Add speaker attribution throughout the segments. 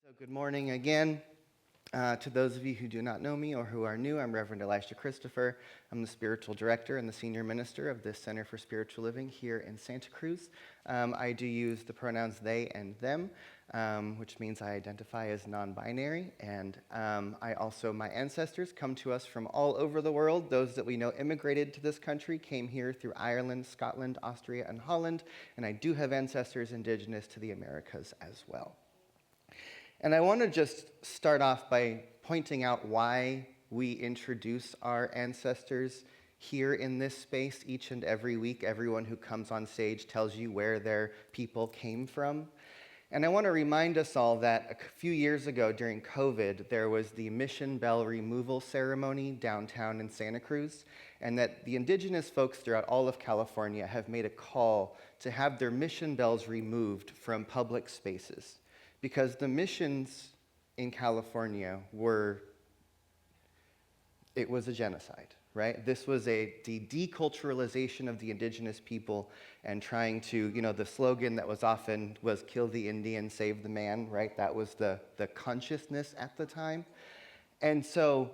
Speaker 1: So good morning again. To those of you who do not know me or who are new, I'm Reverend Elisha Christopher. I'm the spiritual director and the senior minister of this Center for Spiritual Living here in Santa Cruz. I do use the pronouns they and them, which means I identify as non-binary. And my ancestors come to us from all over the world. Those that we know immigrated to this country came here through Ireland, Scotland, Austria, and Holland. And I do have ancestors indigenous to the Americas as well. And I want to just start off by pointing out why we introduce our ancestors here in this space each and every week. Everyone who comes on stage tells you where their people came from. And I want to remind us all that a few years ago during COVID, there was the mission bell removal ceremony downtown in Santa Cruz, and that the indigenous folks throughout all of California have made a call to have their mission bells removed from public spaces. Because the missions in California it was a genocide, right? This was the deculturalization of the indigenous people and trying to, the slogan that was often was kill the Indian, save the man, right? That was the consciousness at the time. And so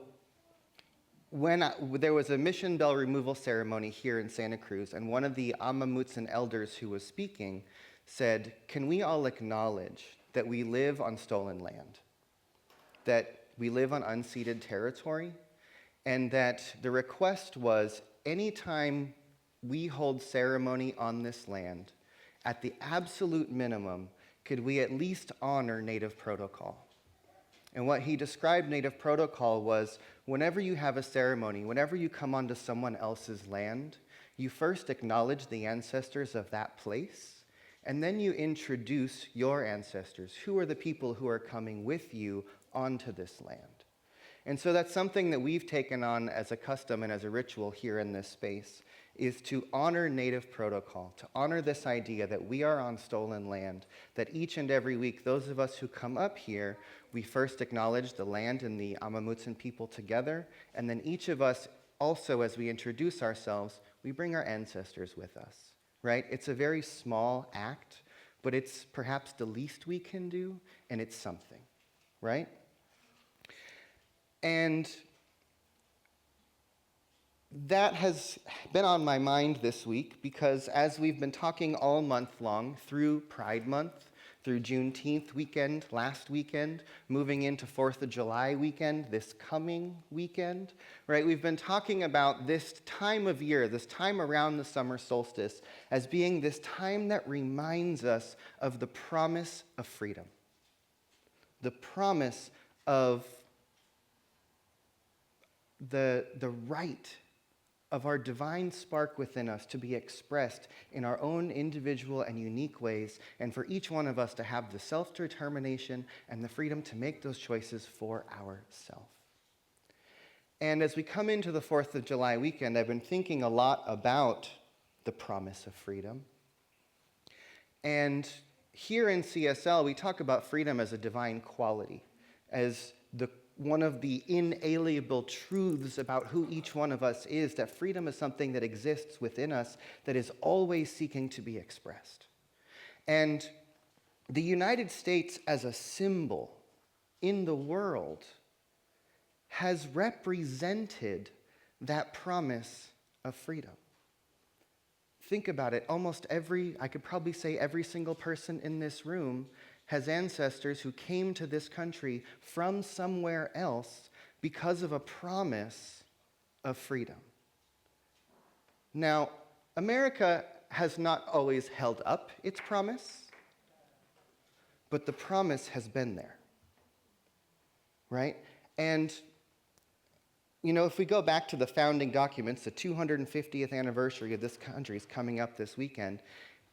Speaker 1: there was a mission bell removal ceremony here in Santa Cruz, and one of the Amamutsan elders who was speaking said, can we all acknowledge that we live on stolen land, that we live on unceded territory, and that the request was anytime we hold ceremony on this land, at the absolute minimum, could we at least honor Native protocol? And what he described Native protocol was whenever you have a ceremony, whenever you come onto someone else's land, you first acknowledge the ancestors of that place, and then you introduce your ancestors. Who are the people who are coming with you onto this land? And so that's something that we've taken on as a custom and as a ritual here in this space, is to honor Native protocol, to honor this idea that we are on stolen land, that each and every week, those of us who come up here, we first acknowledge the land and the Amamutsan people together, and then each of us also, as we introduce ourselves, we bring our ancestors with us. Right? It's a very small act, but it's perhaps the least we can do, and it's something, right? And that has been on my mind this week because as we've been talking all month long through Pride Month, through Juneteenth weekend, last weekend, moving into 4th of July weekend, this coming weekend, right? We've been talking about this time of year, this time around the summer solstice, as being this time that reminds us of the promise of freedom. The promise of the right of our divine spark within us to be expressed in our own individual and unique ways, and for each one of us to have the self-determination and the freedom to make those choices for ourselves. And as we come into the 4th of July weekend, I've been thinking a lot about the promise of freedom. And here in CSL, we talk about freedom as a divine quality, as one of the inalienable truths about who each one of us is, that freedom is something that exists within us that is always seeking to be expressed. And the United States as a symbol in the world has represented that promise of freedom. Think about it. I could probably say every single person in this room has ancestors who came to this country from somewhere else because of a promise of freedom. Now, America has not always held up its promise, but the promise has been there, right? And, if we go back to the founding documents, the 250th anniversary of this country is coming up this weekend,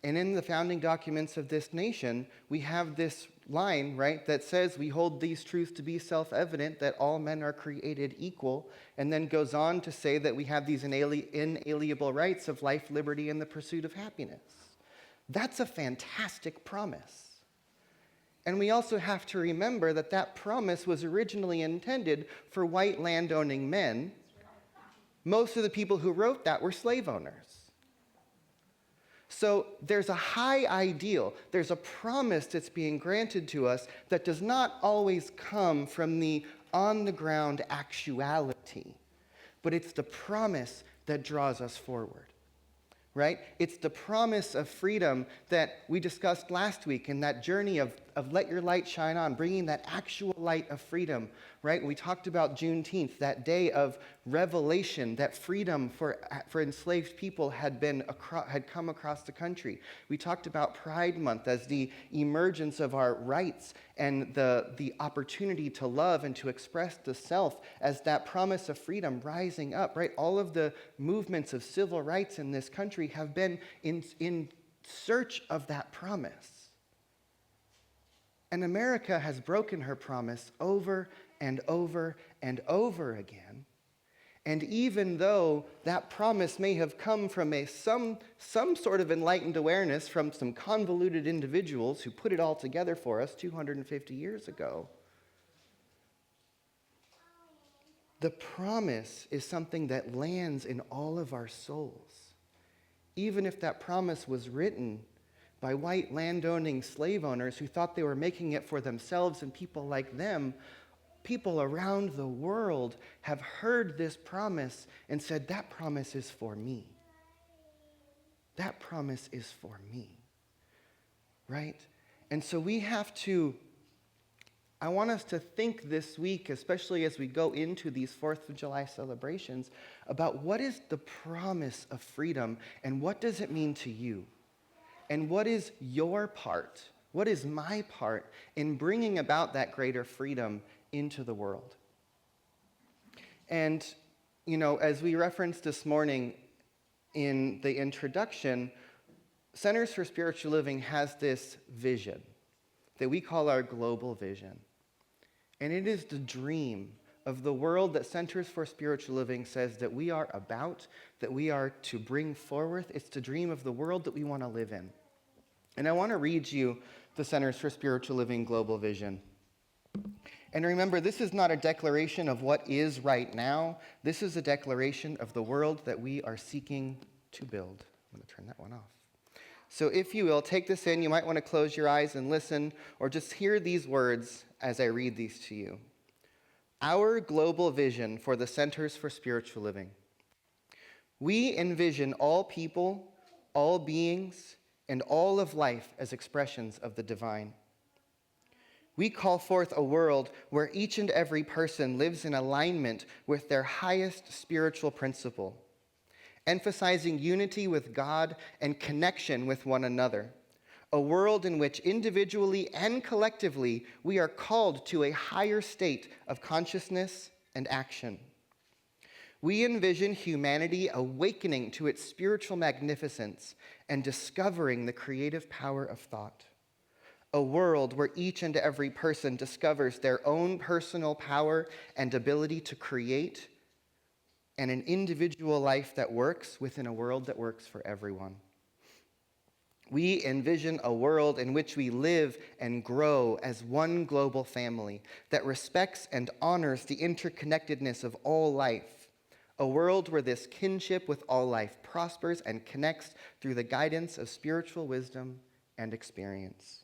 Speaker 1: and in the founding documents of this nation, we have this line, right, that says we hold these truths to be self-evident, that all men are created equal, and then goes on to say that we have these inalienable rights of life, liberty, and the pursuit of happiness. That's a fantastic promise. And we also have to remember that that promise was originally intended for white landowning men. Most of the people who wrote that were slave owners. So there's a high ideal, there's a promise that's being granted to us that does not always come from the on-the-ground actuality, but it's the promise that draws us forward. Right? It's the promise of freedom that we discussed last week in that journey of let your light shine on, bringing that actual light of freedom, right? We talked about Juneteenth, that day of revelation, that freedom for enslaved people had come across the country. We talked about Pride Month as the emergence of our rights and the opportunity to love and to express the self as that promise of freedom rising up, right? All of the movements of civil rights in this country have been in search of that promise. And America has broken her promise over and over and over again. And even though that promise may have come from some sort of enlightened awareness from some convoluted individuals who put it all together for us 250 years ago, the promise is something that lands in all of our souls. Even if that promise was written by white landowning slave owners who thought they were making it for themselves and people like them, people around the world have heard this promise and said, that promise is for me. That promise is for me. Right? And so I want us to think this week, especially as we go into these 4th of July celebrations, about what is the promise of freedom and what does it mean to you? And what is your part? What is my part in bringing about that greater freedom into the world? And, as we referenced this morning in the introduction, Centers for Spiritual Living has this vision that we call our global vision. And it is the dream of the world that Centers for Spiritual Living says that we are about, that we are to bring forward. It's the dream of the world that we want to live in. And I want to read you the Centers for Spiritual Living Global Vision. And remember, this is not a declaration of what is right now. This is a declaration of the world that we are seeking to build. I'm going to turn that one off. So if you will, take this in. You might want to close your eyes and listen, or just hear these words as I read these to you. Our global vision for the Centers for Spiritual Living. We envision all people, all beings, and all of life as expressions of the divine. We call forth a world where each and every person lives in alignment with their highest spiritual principle, emphasizing unity with God and connection with one another. A world in which individually and collectively we are called to a higher state of consciousness and action. We envision humanity awakening to its spiritual magnificence and discovering the creative power of thought. A world where each and every person discovers their own personal power and ability to create, and an individual life that works within a world that works for everyone. We envision a world in which we live and grow as one global family that respects and honors the interconnectedness of all life. A world where this kinship with all life prospers and connects through the guidance of spiritual wisdom and experience.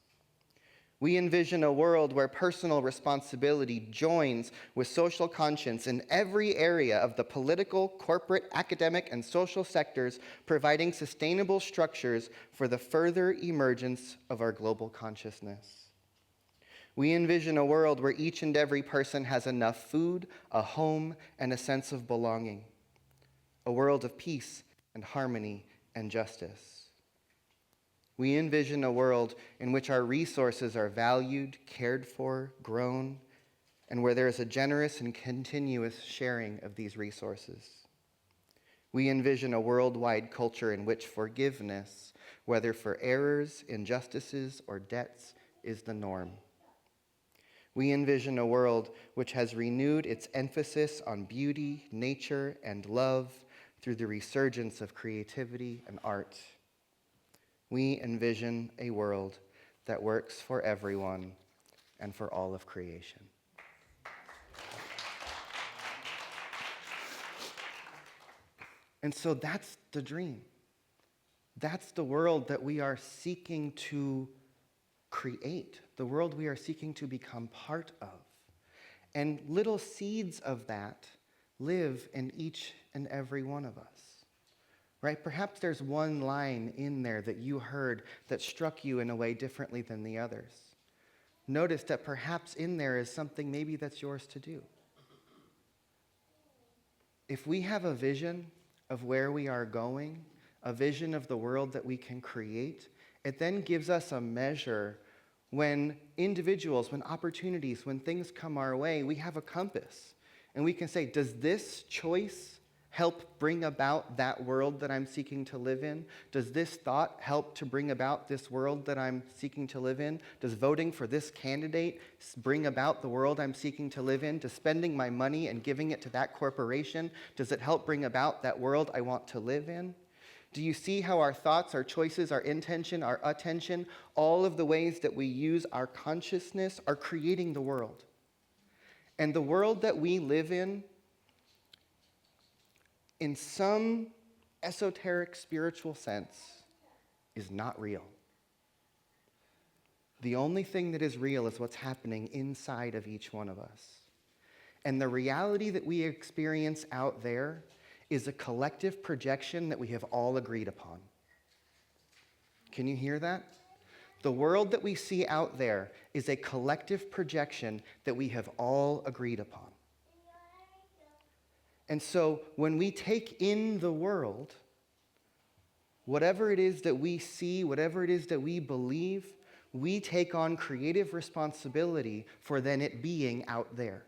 Speaker 1: We envision a world where personal responsibility joins with social conscience in every area of the political, corporate, academic, and social sectors, providing sustainable structures for the further emergence of our global consciousness. We envision a world where each and every person has enough food, a home, and a sense of belonging. A world of peace and harmony and justice. We envision a world in which our resources are valued, cared for, grown, and where there is a generous and continuous sharing of these resources. We envision a worldwide culture in which forgiveness, whether for errors, injustices, or debts, is the norm. We envision a world which has renewed its emphasis on beauty, nature, and love through the resurgence of creativity and art. We envision a world that works for everyone and for all of creation. And so that's the dream. That's the world that we are seeking to create, the world we are seeking to become part of. And little seeds of that live in each and every one of us, right? Perhaps there's one line in there that you heard that struck you in a way differently than the others. Notice that perhaps in there is something maybe that's yours to do. If we have a vision of where we are going, a vision of the world that we can create, it then gives us a measure when individuals, when opportunities, when things come our way, we have a compass. And we can say, does this choice help bring about that world that I'm seeking to live in? Does this thought help to bring about this world that I'm seeking to live in? Does voting for this candidate bring about the world I'm seeking to live in? Does spending my money and giving it to that corporation, does it help bring about that world I want to live in? Do you see how our thoughts, our choices, our intention, our attention, all of the ways that we use our consciousness are creating the world? And the world that we live in some esoteric spiritual sense, is not real. The only thing that is real is what's happening inside of each one of us. And the reality that we experience out there is a collective projection that we have all agreed upon. Can you hear that? The world that we see out there is a collective projection that we have all agreed upon. And so when we take in the world, whatever it is that we see, whatever it is that we believe, we take on creative responsibility for then it being out there.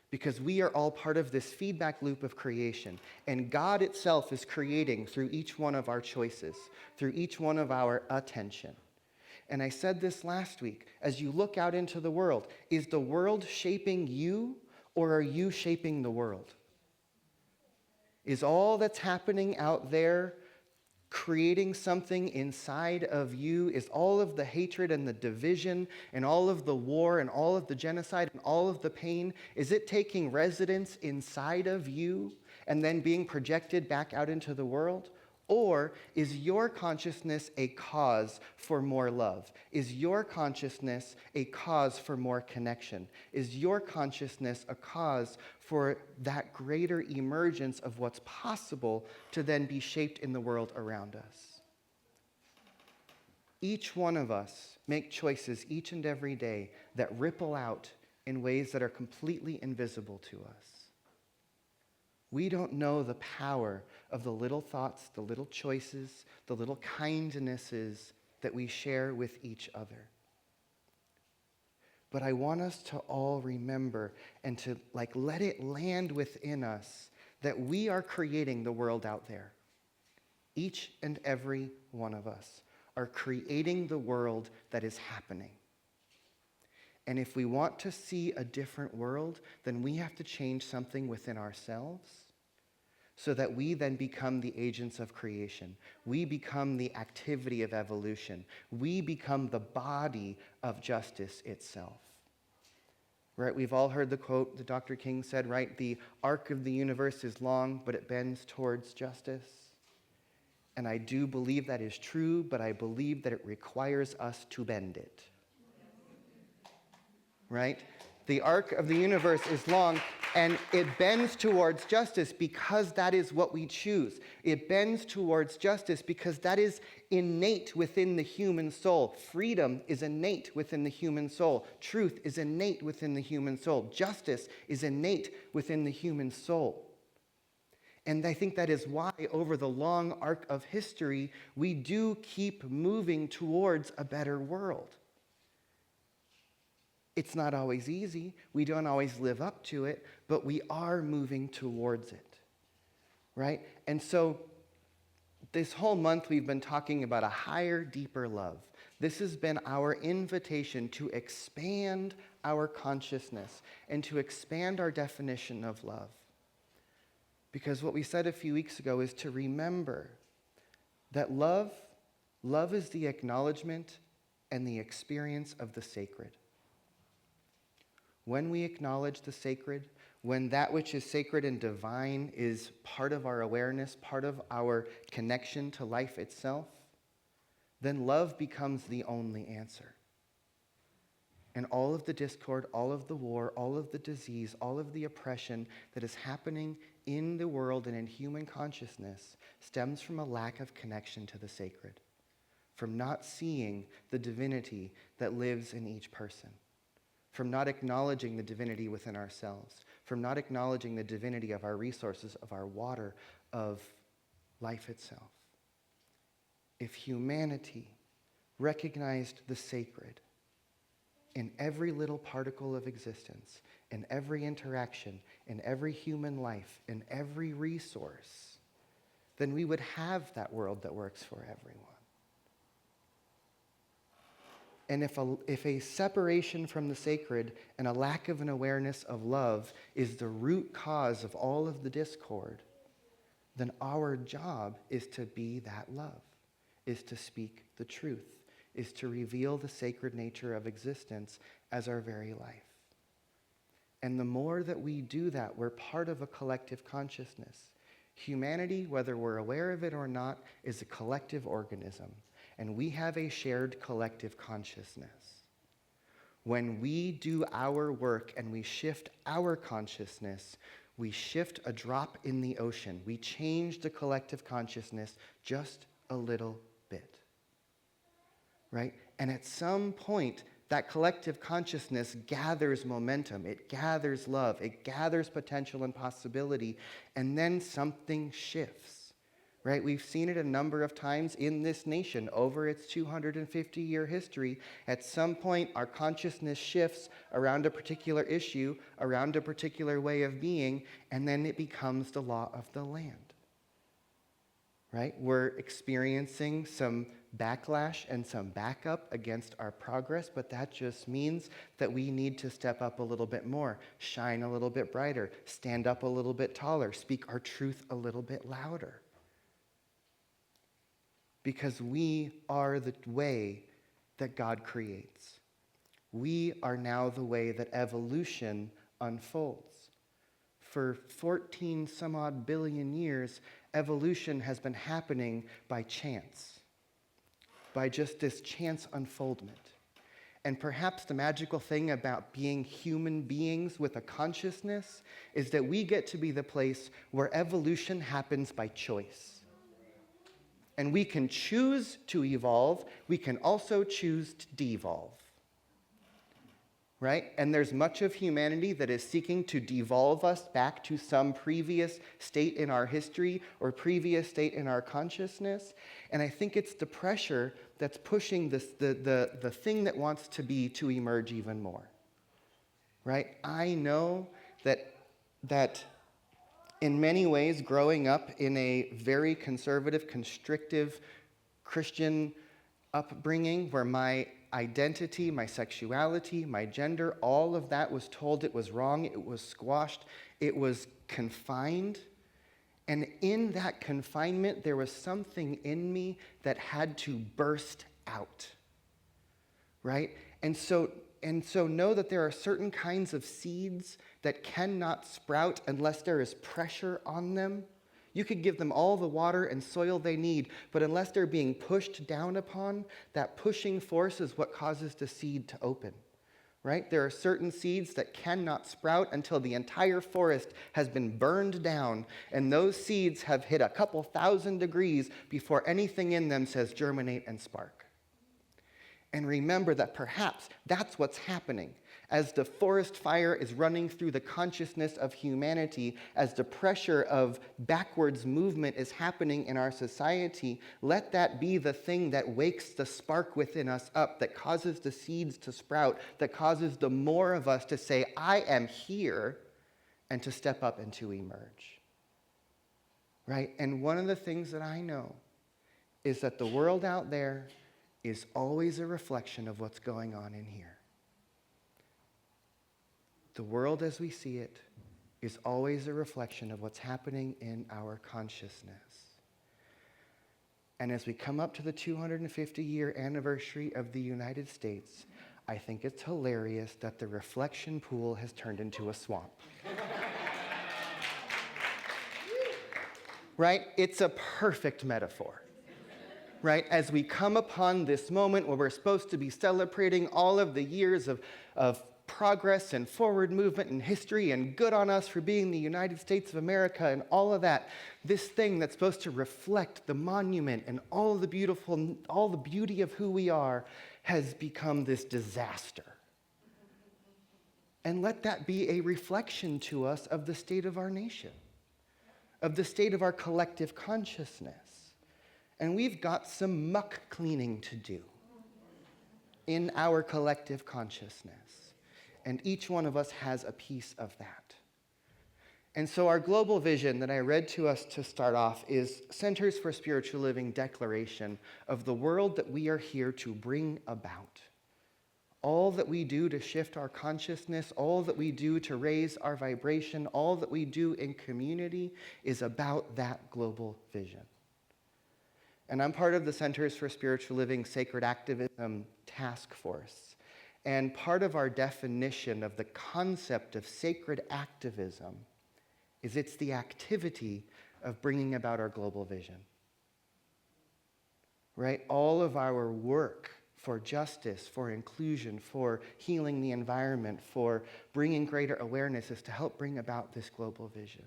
Speaker 1: Because we are all part of this feedback loop of creation. And God itself is creating through each one of our choices, through each one of our attention. And I said this last week, as you look out into the world, is the world shaping you or are you shaping the world? Is all that's happening out there creating something inside of you? Is all of the hatred and the division and all of the war and all of the genocide and all of the pain, is it taking residence inside of you and then being projected back out into the world? Or is your consciousness a cause for more love? Is your consciousness a cause for more connection? Is your consciousness a cause for that greater emergence of what's possible to then be shaped in the world around us? Each one of us make choices each and every day that ripple out in ways that are completely invisible to us. We don't know the power of the little thoughts, the little choices, the little kindnesses that we share with each other. But I want us to all remember and to let it land within us that we are creating the world out there. Each and every one of us are creating the world that is happening. And if we want to see a different world, then we have to change something within ourselves so that we then become the agents of creation. We become the activity of evolution. We become the body of justice itself. Right? We've all heard the quote that Dr. King said, right? The arc of the universe is long, but it bends towards justice. And I do believe that is true, but I believe that it requires us to bend it. Right? The arc of the universe is long, and it bends towards justice because that is what we choose. It bends towards justice because that is innate within the human soul. Freedom is innate within the human soul. Truth is innate within the human soul. Justice is innate within the human soul. And I think that is why, over the long arc of history, we do keep moving towards a better world. It's not always easy. We don't always live up to it, but we are moving towards it, right? And so this whole month we've been talking about a higher, deeper love. This has been our invitation to expand our consciousness and to expand our definition of love. Because what we said a few weeks ago is to remember that love is the acknowledgement and the experience of the sacred. When we acknowledge the sacred, when that which is sacred and divine is part of our awareness, part of our connection to life itself, then love becomes the only answer. And all of the discord, all of the war, all of the disease, all of the oppression that is happening in the world and in human consciousness stems from a lack of connection to the sacred, from not seeing the divinity that lives in each person, from not acknowledging the divinity within ourselves, from not acknowledging the divinity of our resources, of our water, of life itself. If humanity recognized the sacred in every little particle of existence, in every interaction, in every human life, in every resource, then we would have that world that works for everyone. And if a separation from the sacred and a lack of an awareness of love is the root cause of all of the discord, then our job is to be that love, is to speak the truth, is to reveal the sacred nature of existence as our very life. And the more that we do that, we're part of a collective consciousness. Humanity, whether we're aware of it or not, is a collective organism. And we have a shared collective consciousness. When we do our work and we shift our consciousness, we shift a drop in the ocean. We change the collective consciousness just a little bit. Right? And at some point, that collective consciousness gathers momentum. It gathers love. It gathers potential and possibility. And then something shifts. Right? We've seen it a number of times in this nation over its 250-year history. At some point, our consciousness shifts around a particular issue, around a particular way of being, and then it becomes the law of the land. Right? We're experiencing some backlash and some backup against our progress, but that just means that we need to step up a little bit more, shine a little bit brighter, stand up a little bit taller, speak our truth a little bit louder. Because we are the way that God creates. We are now the way that evolution unfolds. For 14 some odd billion years, evolution has been happening by chance, by just this chance unfoldment. And perhaps the magical thing about being human beings with a consciousness is that we get to be the place where evolution happens by choice. And we can choose to evolve. We can also choose to devolve. Right? And there's much of humanity that is seeking to devolve us back to some previous state in our history or previous state in our consciousness. And I think it's the pressure that's pushing the thing that wants to be to emerge even more. Right? I know that in many ways, growing up in a very conservative, constrictive Christian upbringing where my identity, my sexuality, my gender, all of that was told it was wrong, it was squashed, it was confined. And in that confinement, there was something in me that had to burst out, right? And so know that there are certain kinds of seeds that cannot sprout unless there is pressure on them. You could give them all the water and soil they need, but unless they're being pushed down upon, that pushing force is what causes the seed to open, right? There are certain seeds that cannot sprout until the entire forest has been burned down, and those seeds have hit a couple thousand degrees before anything in them says germinate and spark. And remember that perhaps that's what's happening. As the forest fire is running through the consciousness of humanity, as the pressure of backwards movement is happening in our society, let that be the thing that wakes the spark within us up, that causes the seeds to sprout, that causes the more of us to say, I am here, and to step up and to emerge. Right? And one of the things that I know is that the world out there is always a reflection of what's going on in here. The world as we see it is always a reflection of what's happening in our consciousness. And as we come up to the 250-year anniversary of the United States, I think it's hilarious that the reflection pool has turned into a swamp. Right? It's a perfect metaphor. Right? As we come upon this moment where we're supposed to be celebrating all of the years of progress and forward movement and history and good on us for being the United States of America and all of that, this thing that's supposed to reflect the monument and all the beauty of who we are has become this disaster. And let that be a reflection to us of the state of our nation, of the state of our collective consciousness. And we've got some muck cleaning to do in our collective consciousness. And each one of us has a piece of that. And so our global vision that I read to us to start off is Centers for Spiritual Living declaration of the world that we are here to bring about. All that we do to shift our consciousness, all that we do to raise our vibration, all that we do in community is about that global vision. And I'm part of the Centers for Spiritual Living Sacred Activism Task Force. And part of our definition of the concept of sacred activism is it's the activity of bringing about our global vision. Right? All of our work for justice, for inclusion, for healing the environment, for bringing greater awareness is to help bring about this global vision.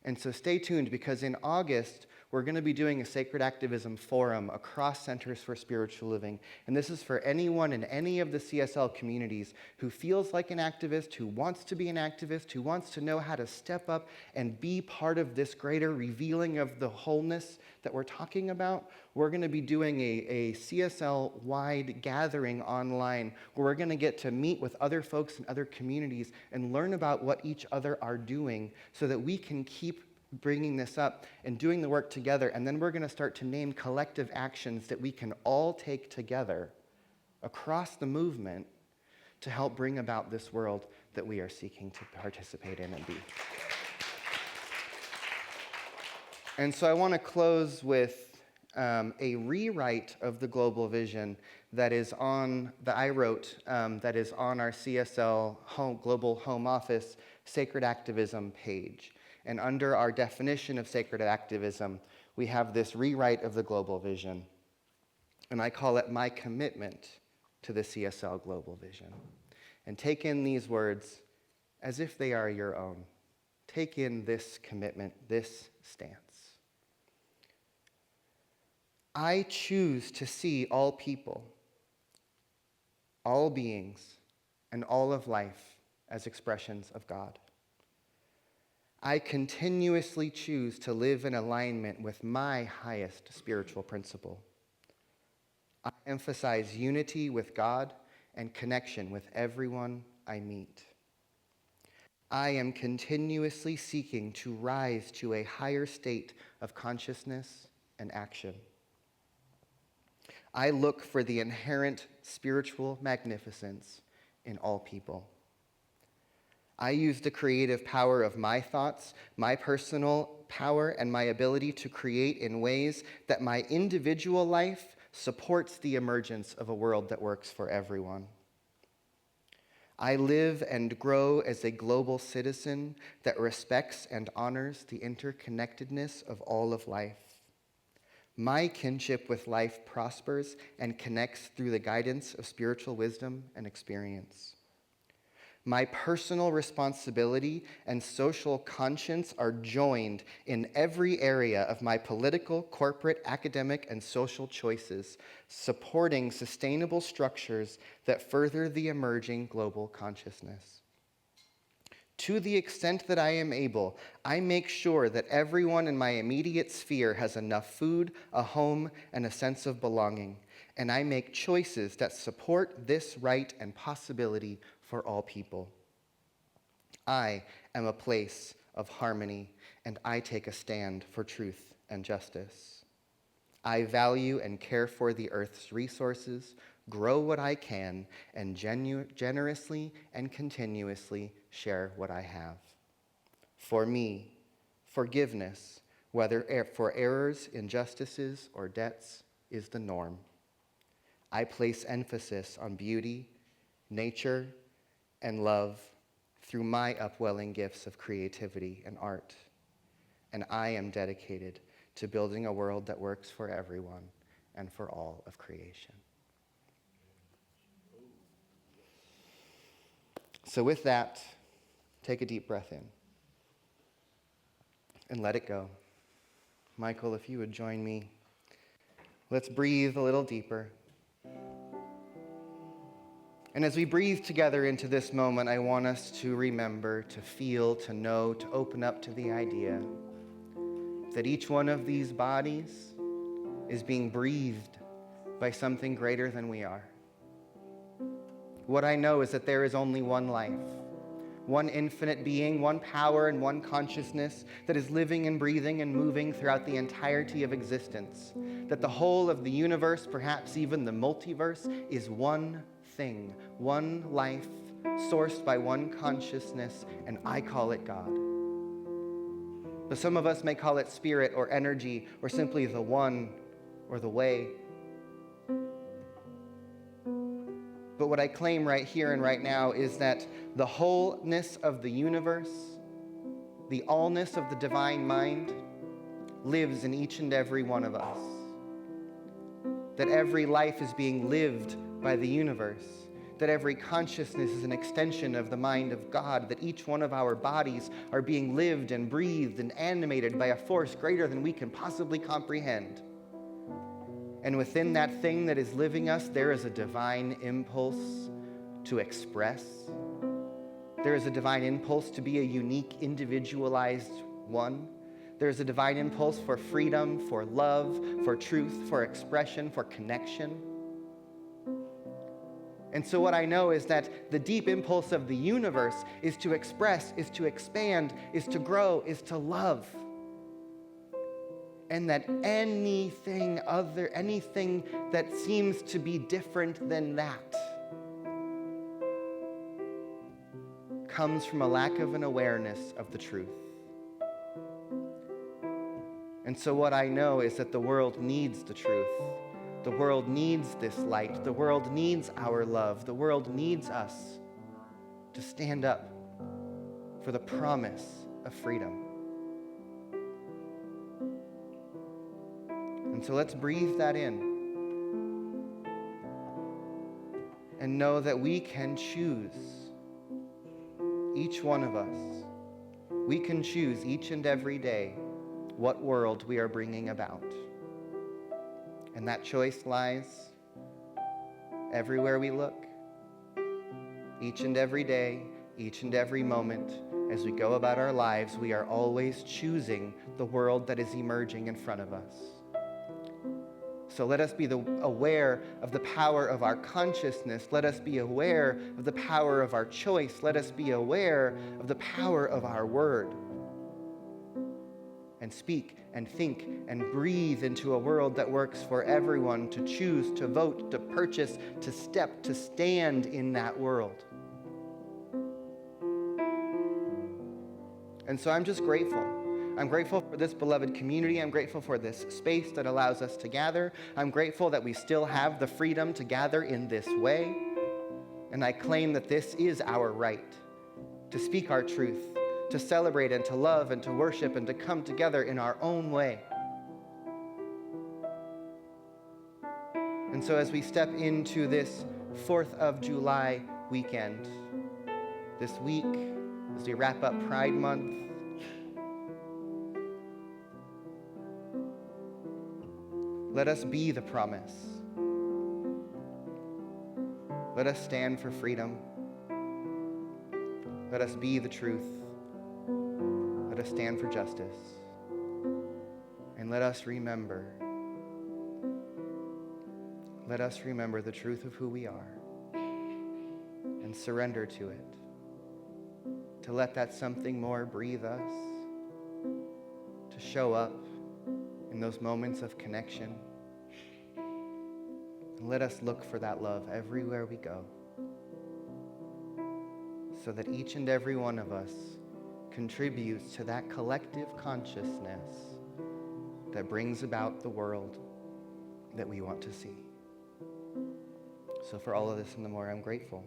Speaker 1: And so stay tuned, because in August, we're going to be doing a Sacred Activism Forum across Centers for Spiritual Living. And this is for anyone in any of the CSL communities who feels like an activist, who wants to be an activist, who wants to know how to step up and be part of this greater revealing of the wholeness that we're talking about. We're going to be doing a CSL-wide gathering online where we're going to get to meet with other folks in other communities and learn about what each other are doing so that we can keep bringing this up and doing the work together. And then we're going to start to name collective actions that we can all take together across the movement to help bring about this world that we are seeking to participate in and be. And so I want to close with a rewrite of the global vision that I wrote that is on our CSL Global Home Office Sacred Activism page. And under our definition of sacred activism, we have this rewrite of the global vision. And I call it my commitment to the CSL global vision. And take in these words as if they are your own. Take in this commitment, this stance. I choose to see all people, all beings, and all of life as expressions of God. I continuously choose to live in alignment with my highest spiritual principle. I emphasize unity with God and connection with everyone I meet. I am continuously seeking to rise to a higher state of consciousness and action. I look for the inherent spiritual magnificence in all people. I use the creative power of my thoughts, my personal power, and my ability to create in ways that my individual life supports the emergence of a world that works for everyone. I live and grow as a global citizen that respects and honors the interconnectedness of all of life. My kinship with life prospers and connects through the guidance of spiritual wisdom and experience. My personal responsibility and social conscience are joined in every area of my political, corporate, academic, and social choices, supporting sustainable structures that further the emerging global consciousness. To the extent that I am able, I make sure that everyone in my immediate sphere has enough food, a home, and a sense of belonging, and I make choices that support this right and possibility for all people. I am a place of harmony, and I take a stand for truth and justice. I value and care for the earth's resources, grow what I can, and generously and continuously share what I have. For me, forgiveness, whether for errors, injustices, or debts, is the norm. I place emphasis on beauty, nature, and love through my upwelling gifts of creativity and art. And I am dedicated to building a world that works for everyone and for all of creation. So with that, take a deep breath in and let it go. Michael, if you would join me, let's breathe a little deeper. And as we breathe together into this moment, I want us to remember, to feel, to know, to open up to the idea that each one of these bodies is being breathed by something greater than we are. What I know is that there is only one life, one infinite being, one power, and one consciousness that is living and breathing and moving throughout the entirety of existence. That the whole of the universe, perhaps even the multiverse, is one thing, one life, sourced by one consciousness, and I call it God. But some of us may call it spirit or energy or simply the one or the way. But what I claim right here and right now is that the wholeness of the universe, the allness of the divine mind, lives in each and every one of us. That every life is being lived by the universe. That every consciousness is an extension of the mind of God. That each one of our bodies are being lived and breathed and animated by a force greater than we can possibly comprehend. And within that thing that is living us, there is a divine impulse to express. There is a divine impulse to be a unique, individualized one. There is a divine impulse for freedom, for love, for truth, for expression, for connection. And so what I know is that the deep impulse of the universe is to express, is to expand, is to grow, is to love. And that anything that seems to be different than that comes from a lack of an awareness of the truth. And so what I know is that the world needs the truth. The world needs this light. The world needs our love. The world needs us to stand up for the promise of freedom. And so let's breathe that in and know that we can choose, each one of us, we can choose each and every day what world we are bringing about. And that choice lies everywhere we look, each and every day, each and every moment. As we go about our lives, we are always choosing the world that is emerging in front of us. So let us be aware of the power of our consciousness. Let us be aware of the power of our choice. Let us be aware of the power of our word. And speak and think and breathe into a world that works for everyone, to choose, to vote, to purchase, to step, to stand in that world. And so I'm just grateful. I'm grateful for this beloved community. I'm grateful for this space that allows us to gather. I'm grateful that we still have the freedom to gather in this way. And I claim that this is our right to speak our truth, to celebrate and to love and to worship and to come together in our own way. And so as we step into this 4th of July weekend, this week, as we wrap up Pride Month, let us be the promise. Let us stand for freedom. Let us be the truth. Let us stand for justice. And let us remember the truth of who we are and surrender to it. To let that something more breathe us. To show up in those moments of connection. And let us look for that love everywhere we go, so that each and every one of us contributes to that collective consciousness that brings about the world that we want to see. So for all of this and the more, I'm grateful.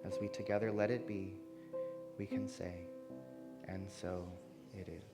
Speaker 1: As we together let it be, we can say, and so it is.